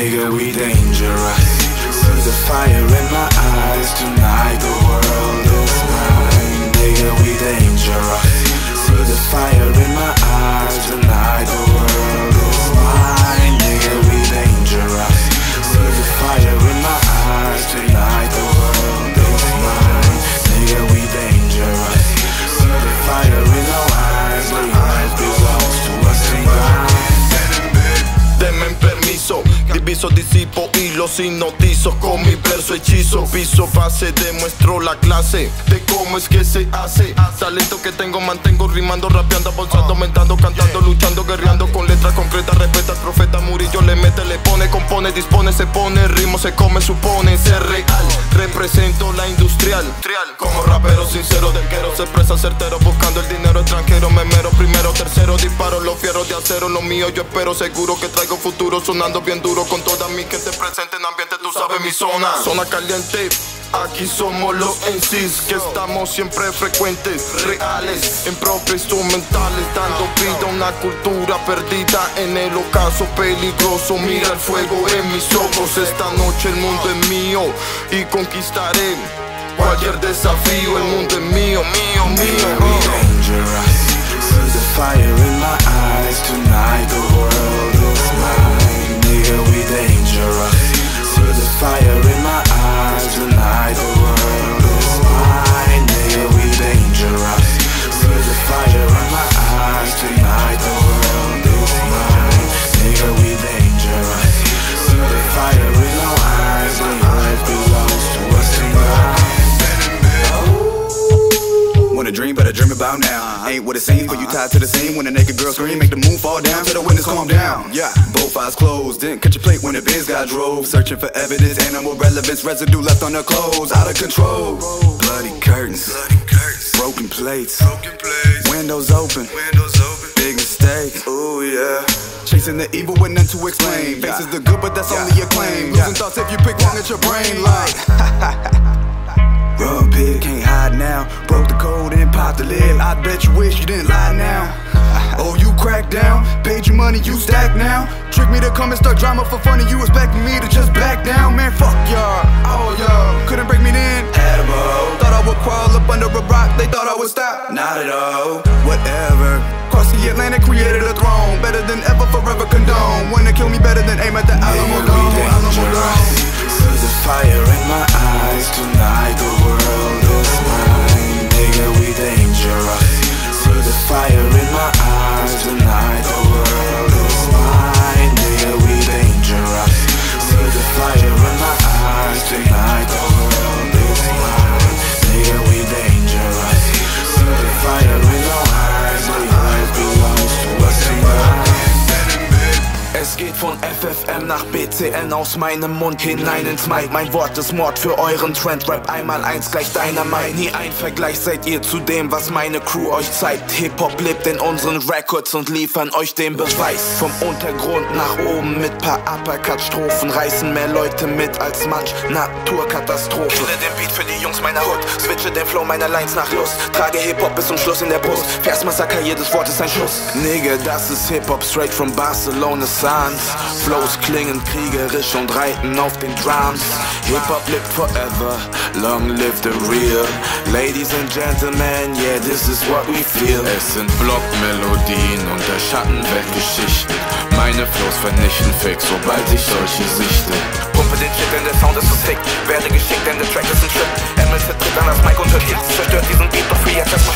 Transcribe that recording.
nigga, we dangerous. See the fire in my eyes, tonight the world is mine. Nigga, we dangerous. See the fire in my eyes, tonight the world is mine. Nigga, we dangerous. See the fire in my eyes, tonight the world is mine. Nigga, we dangerous. See the fire in our eyes, the life belongs to us tonight. Denme permiso, diviso, disipo hilos, hipnotizo con mi verso hechizo. Piso base, demuestro la clase de cómo es que se hace. Talento que tengo, mantengo rimando, rapeando, pulsando, aumentando, cantando, luchando, guerreando con letras concretas. Respeta al profeta Murillo, le mete, le pone, compone, dispone, se pone, ritmo se come, supone ser real. Represento la industrial, como rapero sincero del quero, se expresa certero, buscando el dinero extranjero. Me mero, primero, tercero, disparo los fierros de acero. Lo mío yo espero, seguro que traigo futuro, sonando bien duro con toda mi gente presente en ambiente, tú sabes mi zona. Zona caliente, aquí somos los MCs que estamos siempre frecuentes, reales, en propio instrumentales, dando vida a una cultura perdida en el ocaso peligroso. Mira el fuego en mis ojos, esta noche el mundo es mío y conquistaré cualquier desafío. El mundo es mío, mío, mío. See the fire in my eyes, tonight the world is mine. Nigga, we dangerous. See the fire in my eyes, tonight the world is mine. Nigga, we dangerous. See the fire in my eyes, tonight the world is mine. Nigga, we dangerous. See the fire in our eyes, the life belongs to us tonight. Want a dream, but I dream about now. Ain't what it seems, but you tied to the scene. When a naked girl scream, make the moon fall down till the windows calm down. Yeah, both eyes closed, didn't catch a plate when the Benz got drove. Searching for evidence, animal relevance, residue left on her clothes. Out of control, bloody curtains, broken plates, windows open, big mistake. Ooh yeah, chasing the evil with none to explain. Faces the good, but that's only a claim. Losing thoughts if you pick wrong at your brain, like. Rub pig, can't hide now. Broke the code and popped the lid. I bet you wish you didn't lie now. Oh, you cracked down, paid your money, you stacked now. Trick me to come and start drama for funny, you expecting me to just back down. Man, fuck y'all, all y'all couldn't break me then. Had a bow, thought I would crawl up under a rock, they thought I would stop. Not at all, whatever. Cross the Atlantic, created a throne. Better than ever, forever condone. Wanna kill me better than aim at the Alamo Dome. See the fire in my eyes, tonight the world is mine. Nigga, we dangerous. See the fire in my eyes, tonight the world is mine. Nigga, we dangerous. See the fire in my eyes, tonight the world is mine. Nigga, we dangerous. See the fire in our eyes, the life belongs to us tonight. Es geht von FFM nach BCN aus meinem Mund hinein ins Mic. Mein Wort ist Mord für euren Trend-Rap, einmal eins gleich Dynamite. Nie ein Vergleich seid ihr zu dem, was meine Crew euch zeigt. Hip-Hop lebt in unseren Records und liefern euch den Beweis. Vom Untergrund nach oben mit paar Uppercut-Strophen, reißen mehr Leute mit als manch Naturkatastrophe. Kille den Beat für die Jungs meiner Hood, switche den Flow meiner Lines nach Lust. Trage Hip-Hop bis zum Schluss in der Brust, Versmassaker, jedes Wort ist ein Schuss. Nigga, das ist Hip-Hop straight from Barcelona Sans. Flows klingen kriegerisch und reiten auf den Drums. Hip-Hop lived forever, long live the real. Ladies and gentlemen, yeah, this is what we feel. Es sind Blockmelodien und der Schatten wird geschichtet. Meine Flows vernichten fix, sobald ich solche sichte. Pumpe den Shit, denn der Sound ist so sick. Werde geschickt, denn der Track ist ein Trip. MLZ tritt an das Mic und hört Hits. Zerstört diesen Beat, doch für jetzt erstmal